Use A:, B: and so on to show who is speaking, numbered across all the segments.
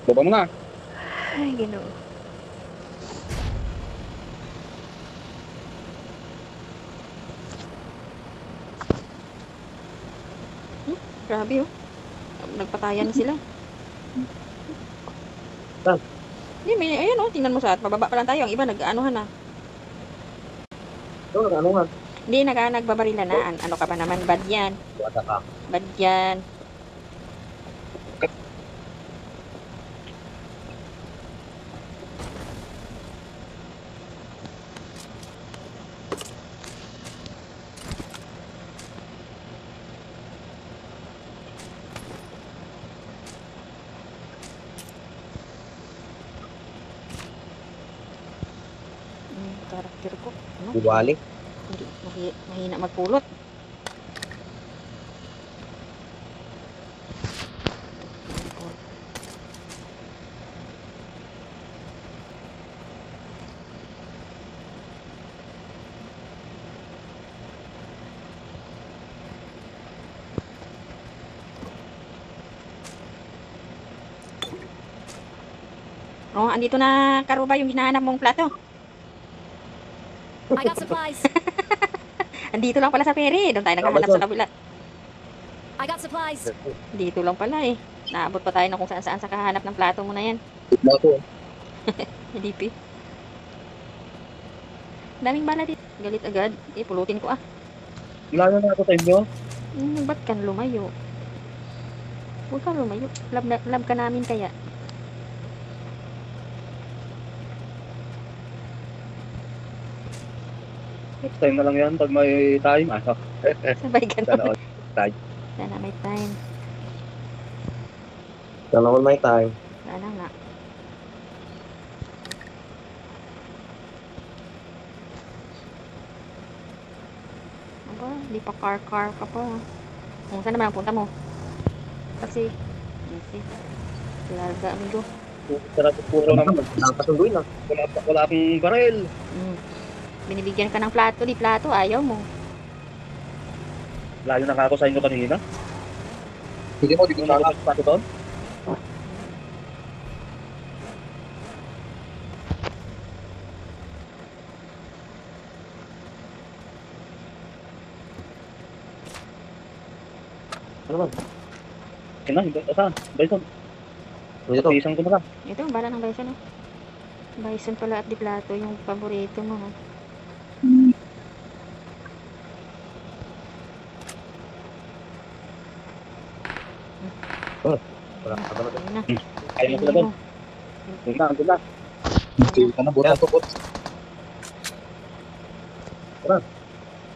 A: Baba mo na.
B: Ay, Ginoo. Grabe oh. Nagpatayan na sila.
A: Saan?
B: Hindi, may, ayun oh, tingnan mo sa at pababa pa lang tayo. Ang iba nag-anuhan na.
A: Ito, ano nga?
B: Hindi, nagbabarila na. Ano ka ba naman? Bad yan.
A: Wala ka.
B: Bad yan. Karakter ko. Ano?
A: Buwali.
B: Hindi, mahina magpulot. Oh, andito na Karuba yung hinahanap mong plato.
C: I got supplies.
B: Andito lang pala sa ferry. Doon tayo naghahanap sa kabila.
C: I got supplies.
B: Dito lang pala eh. Naabot pa tayo na kung saan sa kahanap ng plato mo na yan.
A: Plato.
B: DP. Daming bala dito. Galit agad. Pulutin ko ah.
A: Wala na ako sa inyo.
B: Ba't kan lumayo? Huwag kang lumayo. Love ka namin kaya.
A: Next time na lang yan pag may time.
B: Sabay ka
A: Sana
B: naman.
A: all time.
B: Sana may time.
A: Sana all may time.
B: Sana nga. Aba, di pa car ka pa. Kung saan naman ang punta mo? Taxi. Taxi. Larga, amigo.
A: Sarap puro naman. Nakasunduin na. Wala akong baril.
B: Binibigyan ka ng plato, di plato, ayaw mo.
A: Layo na ako sa inyo kanina. Hindi mo, di ko sana plato doon. Ano ba? Kina, hindi. Saan? Bison. Dito. Isang ko na lang.
B: Ito, ang bala ng bison, oh. Bison pala at di plato, yung paborito mo, oh.
A: Wala ka ba
B: Ayun na.
A: Kaya mo sila doon. Hindi na, hindi na. Hindi ka na, buta po.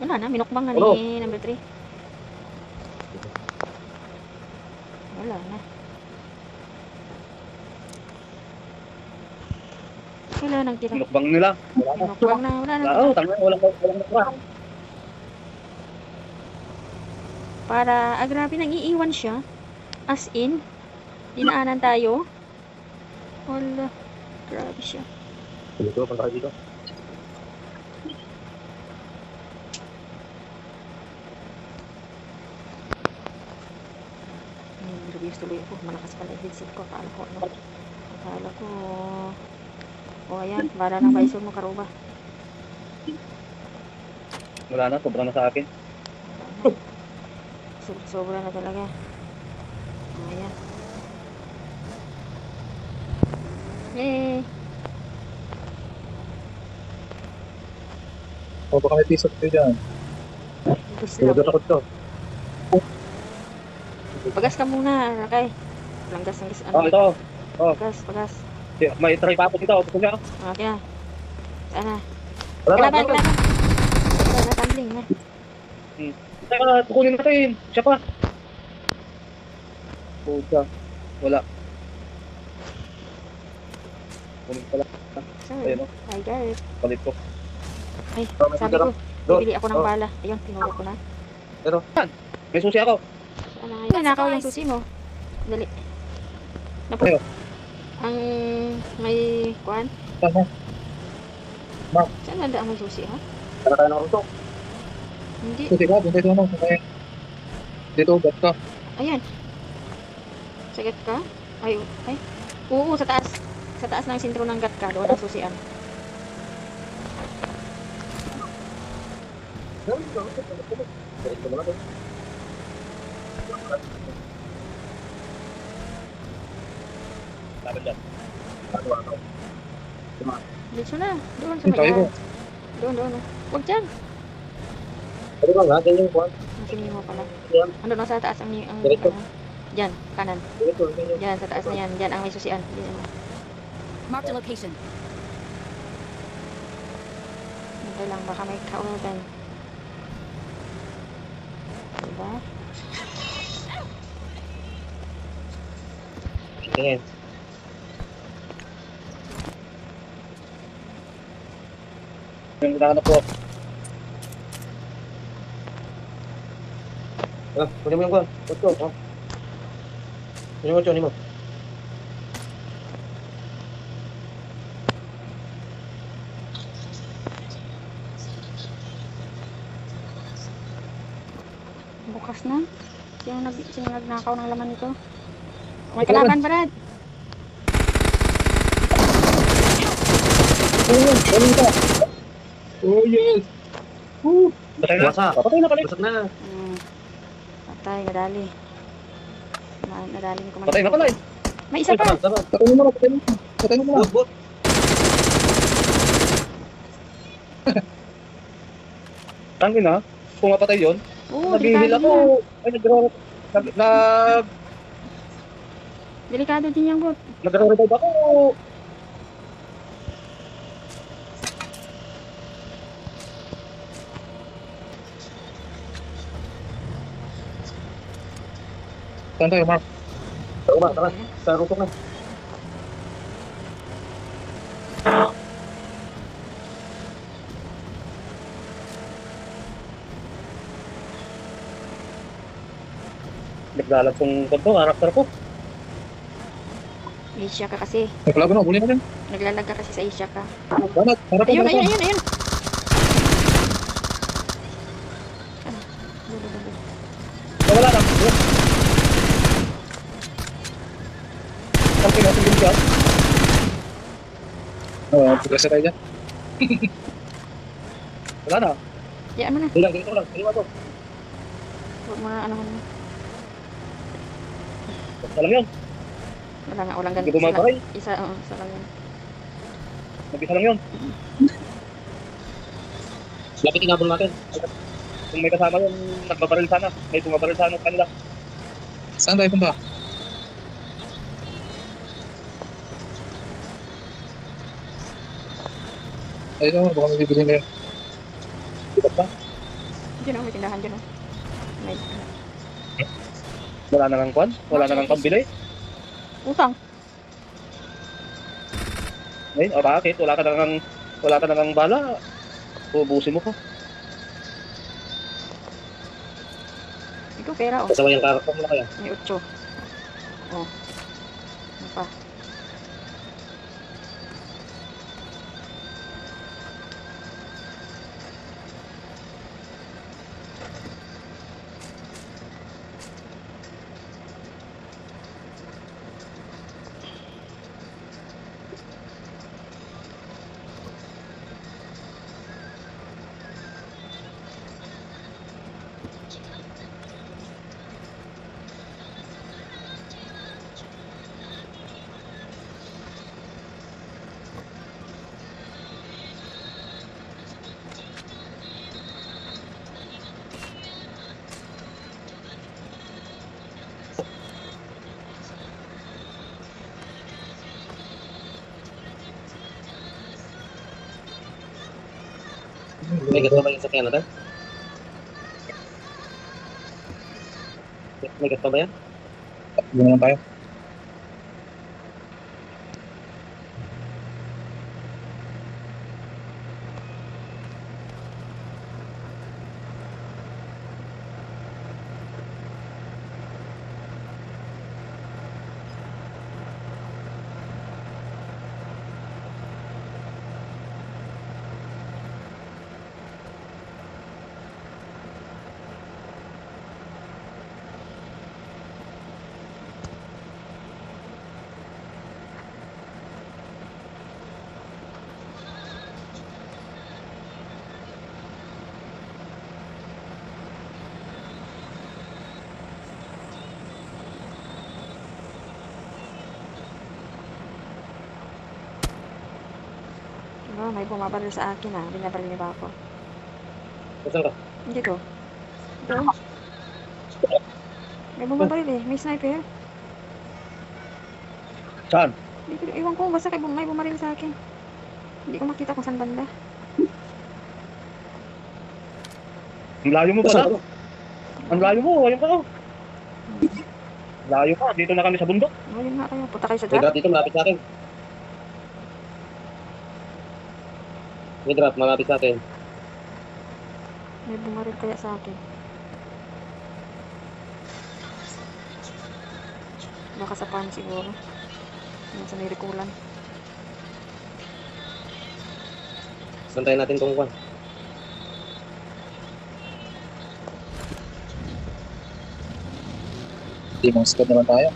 B: Wala na, minukbang na
A: Ano?
B: ni number 3. Wala na. Wala nang tira.
A: Minukbang nila. Wala na.
B: Minukbang na, wala na.
A: Oo, tanga, walang nakura.
B: Para, grabe, nang iiwan siya. As in, dinaanan tayo. Wala. Grabe siya.
A: Dito, punta dito.
B: Reviews tuloy ako. Malakas pala yung headset ko. Akala ko, ano. Akala ko. O, ayan. Bala ng bison mo, Karuba.
A: Wala na, sobrang na sa akin.
B: Sobra na talaga. Ayan. Yay!
A: O, baka may piso ko dyan.
B: Gusto
A: Sinagod ako to.
B: Pagas ka muna, Rakay. Langgas ng gas.
A: Oh, ito.
B: Pagas.
A: May try pa ako dito. Gusto niya.
B: Okay na. Sana.
A: Wala na.
B: Kalaban. Wala na, tumbling na.
A: Teka, tukunin natin. Siya pa. Puta. Wala. Kunin pala.
B: Sorry.
A: Ayun o.
B: I got it.
A: Palit ko.
B: Ay,
A: may
B: sabi
A: pera.
B: ko, bibili ako ng bala. Ayun, tinuro ko na.
A: Pero, may susi ako.
B: Sana ngayon. Ay, nakaw yung susi mo. Dali.
A: Ayo.
B: Ang may kuan.
A: Saan mo?
B: Saan nanda ang may susi, ha?
A: Tara tayo ng rusok.
B: Hindi.
A: Susi ka, dito ano. Dito, ba't ka?
B: Ayan. Sagat ka? Ay. Oo, sa taas. Sa taas ng sentro ng Gatka, doon ang susian.
A: Laban dyan.
B: Dito na. Doon sa
A: Yung tayo ko.
B: may Doon. Huwag dyan.
A: Ano ba nga? Ganyan ko.
B: Ang singin mo pala.
A: Yan.
B: Ano na sa taas ang
A: Diretso.
B: Dyan, kanan.
A: Ganito, ganyan.
B: Dyan, sa taas na yan. Dyan ang may susian. Dyan.
C: Marked a location.
B: Hindi lang, baka may kaunan. Diba?
A: Tingin. Yung nakahanap ko. Kunin mo yung kwan. Ito, oh. Kunin mo.
B: Bukas na. Sino nagnakaw ng laman nito? May kalaban, Brad.
A: Oh, yes! Patay na. Patay na pala. Basag na.
B: Patay, nadali. Nadali ko man.
A: Patay na pala eh.
B: May isa pa.
A: Patay mo muna. Bot. Tangin na. Kung mapatay yun,
B: Oo,
A: nabihil
B: delikado
A: ako.
B: din yan.
A: Ay,
B: Delikado din yan, bot.
A: nagre-revive ako. Saan tayo, Mark? Tara. Sa rutok na. Naglalag kong kanto, karakter ko.
B: Asia ka kasi.
A: Naglalag na, huli na din.
B: Naglalag ka kasi sa Asia ka.
A: Banat, harap
B: Ayun.
A: Dulo. Wala na. Something natin din siya. Oo, tugas na tayo dyan. Wala na.
B: Diyan mo na.
A: Ganito lang. Ganito to.
B: Huwag mo na ano.
A: Basta lang yun.
B: Walang ganito.
A: Hindi bumabay.
B: Isa lang yan.
A: Mag-isa lang yun. Lapit inabol natin. Kung may kasama yun, nagbabaril sana. May tumabaril sana kanila. Saan tayo punta? Ayun, baka may bibili na yun. Dito pa?
B: Diyan may tindahan dyan. May
A: Wala na ng kwan? Wala na ng pambili?
B: utang.
A: Ayun, o bakit? Wala ka na ng bala. Ubusin mo pa.
B: Ito pera, oh.
A: Kasama yung karakter mo na kaya.
B: May 8. Oh. Ano pa?
A: May kasama yung sakyan natin? May kasama ba yan? Hindi na tayo.
B: Oh, may bumabaril sa akin ah. Binabaril niya ba ako?
A: Saan ka?
B: Dito. Ito. May bumabaril eh. May sniper.
A: Saan?
B: Dito. Iwan ko. Basta may bumaril sa akin. Hindi ko makita kung saan banda.
A: Ang layo mo
D: Saan
A: pala. Ang layo mo. Ayun ka. Oh. Layo ka. Dito na kami sa bundok.
B: Oh, yun nga kayo. Punta kayo sa
D: May
B: drop.
D: drop dito, malapit sa akin. May drop, malapit sa akin.
B: May bumaril kaya sa akin. Baka sa farm siguro. Yan sa may rikulan.
D: Bantayan natin tong kwan.
E: Demon squad naman tayo.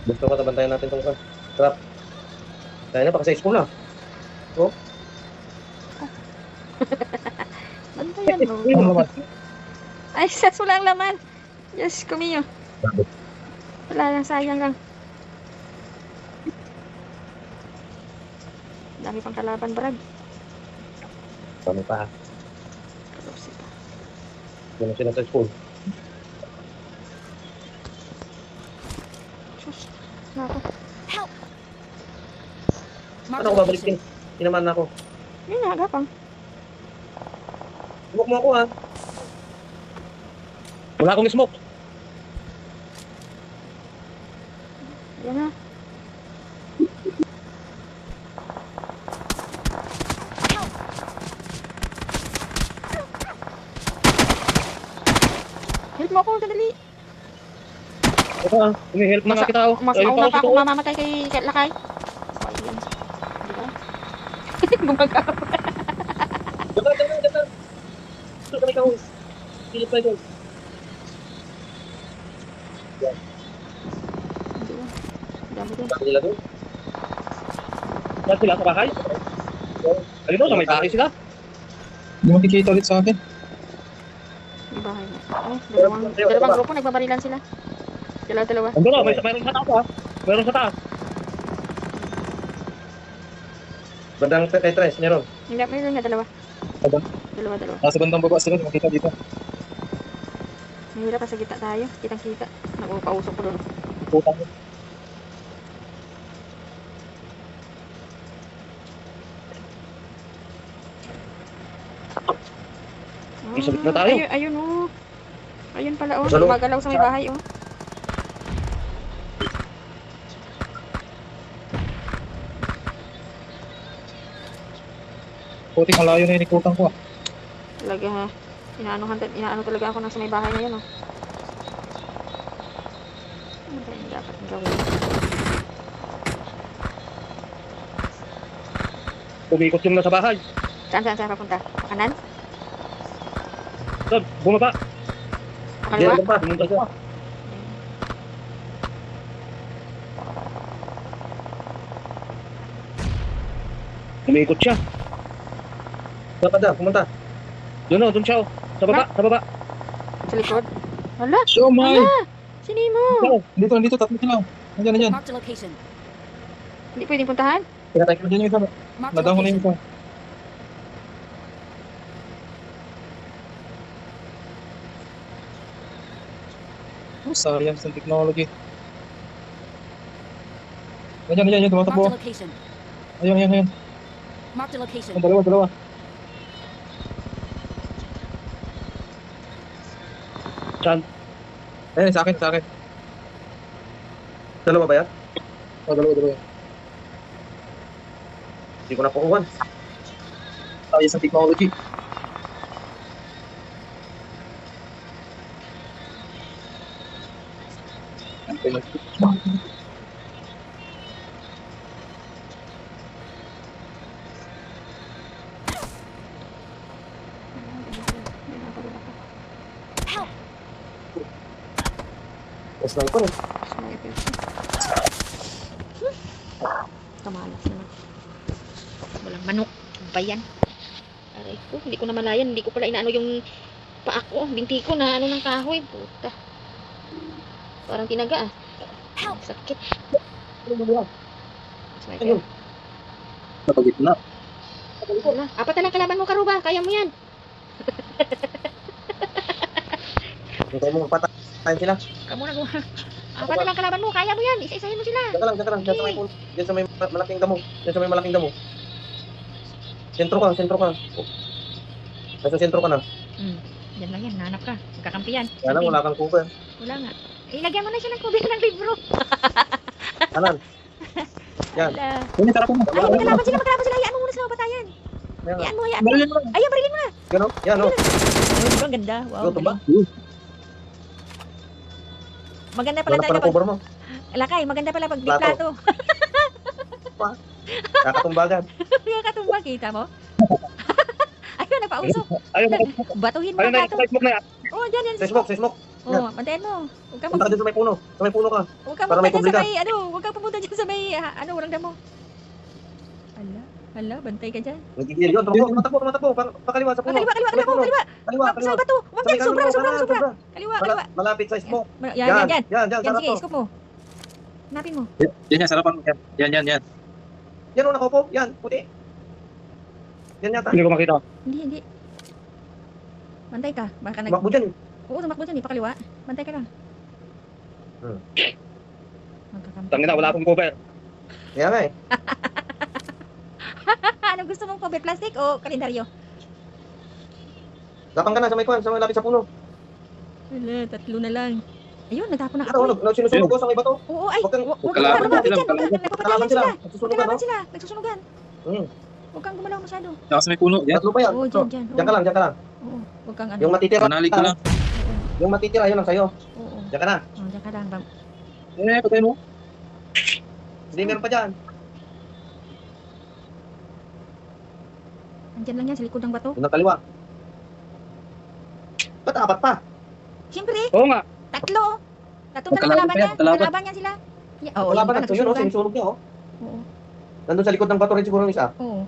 D: Gusto ko tabantayan natin tong kwan. Trap. Kaya na, paka-6 na.
B: Ano ba yan? Oh?
E: Ano naman?
B: Ay, sas, wala ang laman. Yes, kumiyo. Wala lang, sayang lang. Dami pang kalaban, Brad.
D: Kami pa.
B: Kalopsi pa.
D: Yun ang sila sa school.
B: Sus, nako.
C: Help!
D: Ano
C: Marked
D: ko
C: a
D: babalik din?
C: location.
D: Tinaman na ako.
B: Yun nga, gapang.
D: Smoke mo ako ha.
A: Wala akong smoke.
B: Yan na. Help mo ako, dali.
A: Ito ah. Humihelp na nga kita. Oh.
B: Mas
A: Ayun
B: mauna
A: pa
B: pa
A: ako
B: ako
A: sa
B: mamamatay kay Lakay. Ayun. Diba? Gumagap.
D: Dapat. Ito kami ka hus. Philip Michael.
B: Dami din.
D: Bakit nila doon?
A: Saan sila sa bahay? Ayun o, sa may bahay sila.
E: Hindi makikita ulit sa akin.
B: May bahay na. Ay, dalawang grupo, nagbabarilan sila. Dalawa.
A: Andun o, mayroon sa taas ah. Mayroon sa taas.
D: Bandang Tetris, meron.
B: Hindi, mayroon nga dalawa.
E: Aba,
B: Dalawa.
E: nasa bandang baba sila, hindi makita dito.
B: Mahirap pa sa gitna tayo. Kitang-kita. Nakupausok ko doon.
E: Putang.
A: Isa na tayo.
B: Ayun oh. Ayun pala oh.
D: Sa loob.
B: Magalaw sa may bahay oh.
E: Putik, ang layo na inikutan ko ah.
B: Talaga ha. Inaano talaga ako nasa may bahay na yun oh. Ano ba yung dapat gawin?
A: Umikot yung nasa bahay.
B: Saan papunta? Pakanan?
A: Doon, bumaba.
B: Pakaliwa?
D: Meron pa.
A: Pumunta siya. Umikot siya.
D: Dapat na, pumunta.
A: Doon o, doon siya o. Sa baba, sa baba.
B: Sa likod? Hala!
E: Show my!
B: Hala! Sinimo?
E: Nandito, tatlo sila. Nandiyan.
C: Marked a location.
B: Hindi pwedeng puntahan?
D: Pinatay ko.
E: Nandiyan yung isa.
C: Marked a
E: Nadahon na yung
C: location.
E: isa. Oh, science and technology. Nandiyan,
C: Marked a
E: tumatakbo.
C: location.
E: Ayun.
C: Marked a location.
E: Ang dalawa.
A: Saan?
E: Ayun, sa akin.
D: Dalawa ba yan?
E: Oh, dalawa.
D: Hindi ko nakukuhan.
E: Science and technology.
C: Help!
D: Sniper eh.
B: Sniper. Kamalas naman. Walang manok. Ano ba yan? Aray ko, hindi ko na malayan. Hindi ko pala inaano yung paa ko. Binti ko na ano ng kahoy. Puta. Parang tinaga ah.
C: Help!
B: Sakit.
D: Ayun.
B: Sniper.
E: Napagit na.
B: Wala. Apat na lang kalaban mo, Karuba. Kaya mo yan.
D: Hintay mo, patayin sila.
B: Kamu na gumawa. Apat na lang kalaban mo. Kaya mo yan. Isa-isahin mo sila.
D: Diyan ka lang, diyan ka lang. Diyan sa may puno. Diyan sa may malaking damo. Diyan sa may malaking damo. Sentro ka, sentro ka. Nasa sentro ka na.
B: Yan lang yan. Hanap ka. Magkakampi yan.
D: Kaya lang, wala kang cover.
B: Wala nga. Ilagyan mo na siya ng cover ng libro.
D: Kanan. Yan.
B: Wala.
E: Yun, sarap mo.
B: Ay, magkalaban sila. Magkalaban sila. Hayaan mo muna sila mapatayan.
D: Yan.
B: Hayaan mo, hayaan mo.
E: Barilin mo lang.
B: Ayun, barilin mo na.
D: Yan o. Yan o.
B: Oh, diba? Ang ganda. Wow.
D: Luto ba?
B: galing. Maganda pala
D: Wala
B: talaga
D: pa ng
B: pag...
D: cover mo.
B: Lakay, maganda pala pag
D: Plato.
B: plato.
D: Kakatumbagan.
B: Kaya katumbang, kita mo? Ayun, nagpausok.
A: Ayun,
B: Batuhin mo
A: ayun
B: ang
A: na,
B: plato.
A: sa smoke na yan.
B: Oh, dyan, yan.
D: Sa smoke, sa smoke.
B: Oh, bantayan mo. Huwag kang
D: Punta ka dyan sa may puno. Sa may puno ka.
B: Huwag kang
D: Para may
B: pumunta dyan sa
D: publika.
B: may, ano, huwag kang pumunta dyan sa may, ano, walang damo. Hala, bantay ka dyan.
D: Nagigil yun. Tumakbo. Pakaliwa sa puno.
B: Kaliwa, kaliwa,
D: Sa may
B: kaliwa,
D: puno.
B: kaliwa.
D: Kaliwa,
B: Sa
D: kaliwa.
B: bato. Huwag
D: Sa may
B: dyan, sobra,
D: kanan,
B: sobra,
D: kanan,
B: sobra.
D: sobra.
B: Kaliwa, kaliwa.
D: Malapit sa smoke.
B: Yan.
D: Yan,
B: Yan,
D: sarap
B: sige,
D: to.
B: scoop mo. Hanapin mo.
E: Yan, sarapan mo. Yan.
D: Yan o, nakaupo. Yan, puti. Yan yata.
A: Hindi ko makita.
B: Hindi. Bantay ka. Baka nag...
D: Tumakbo dyan.
B: Oo, tumakbo dyan, pakaliwa. Bantay ka lang. Magkakampi.
A: Tangina, wala akong cover.
D: Kaya nga eh.
B: Anong gusto mong cover? Plastic o kalendaryo?
D: Lapang ka na sa may kwan, sa may lapit sa puno.
B: Wala, tatlo na lang. Ayun, natapon na
D: Ano,
B: ako.
D: sinusunog ko sa may bato.
B: Oo, ay.
D: Huwag kang-
B: Huwag kang
E: Kalaban
B: lumapit
E: sila,
B: dyan.
E: kalaban.
B: Nagpapatayan
D: Kalaban
B: sila.
D: sila. Nagsusunog ka, no?
B: Nagkalaban sila. Nagsusunugan.
D: Hmm.
B: Huwag kang gumalaw masyado.
E: Saka sa may puno. Yan.
D: Tatlo pa yan.
B: Oo, dyan.
D: Diyan ka lang, diyan ka lang.
B: Oo, huwag kang ano.
D: Yung matitira.
E: Manalig ko lang.
D: Yung matitira, yun lang sa'yo.
B: Oo,
D: Diyan ka na.
B: dyan ka lang.
E: Patayin mo.
D: Hindi, meron pa dyan.
B: Andyan lang yan, sa likod ng bato.
D: Yung nakaliwa. Ba't apat pa?
B: Siyempre,
A: Oo nga.
B: tatlo. Tatlo na
E: Magkalaban
B: kalaban
E: pa yan,
B: niya.
E: magkalaban.
B: Kalaban niya sila. Oo,
D: Wala
B: yun
D: pa
B: pa,
D: na. Yun o,
B: nagsusunugan.
D: sinusunog niya o.
B: Oo,
D: Nandun sa likod ng bato rin siguro yung isa.
B: oo.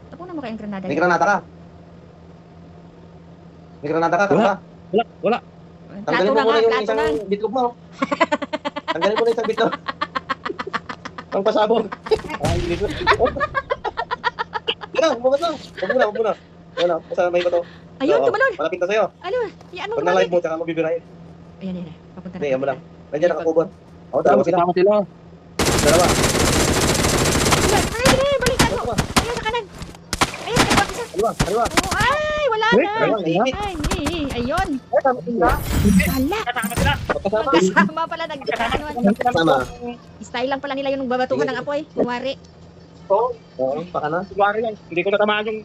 B: Tapunan mo kayong granada.
D: May granada ka. May granada ka,
A: Wala.
D: kanta.
A: Wala.
D: Tanggalin mo
B: Plato na
D: muna
B: nga,
D: yung
B: plato
D: isang
B: na.
D: bitlog mo. Tanggalin mo na isang bitlog. Pang pasabog. Ay, bitlog. Yan, bukas na. Huwag muna. Yan na, sa may bato.
B: Ayun,
D: Oo,
B: tumalon.
D: malapit na sa'yo.
B: Ano? Yan mo
D: Pag na-live mo, tsaka mo bibirahin.
B: Ayan. Papunta
D: Hindi, yan mo lang. Nandiyan nakakuban. Ako,
E: Tama
D: dalawa sila.
E: sila.
D: Dalawa.
B: Ay, balikan mo. Ayun, sa kanan. Ayun, kaliwa isa.
D: Kaliwa.
B: Oo, ay, wala
A: Uy,
B: na.
D: Kaliwa, liit.
B: Ay, ayun.
D: Kasama.
B: Hala.
A: Kasama sila.
B: Magkasama pala nag-ano.
D: Kasama.
B: Style lang pala nila yung babatuhan ng apoy. Kumari.
D: Oo, baka na.
A: Kunwari yan. Hindi ko natamaan yung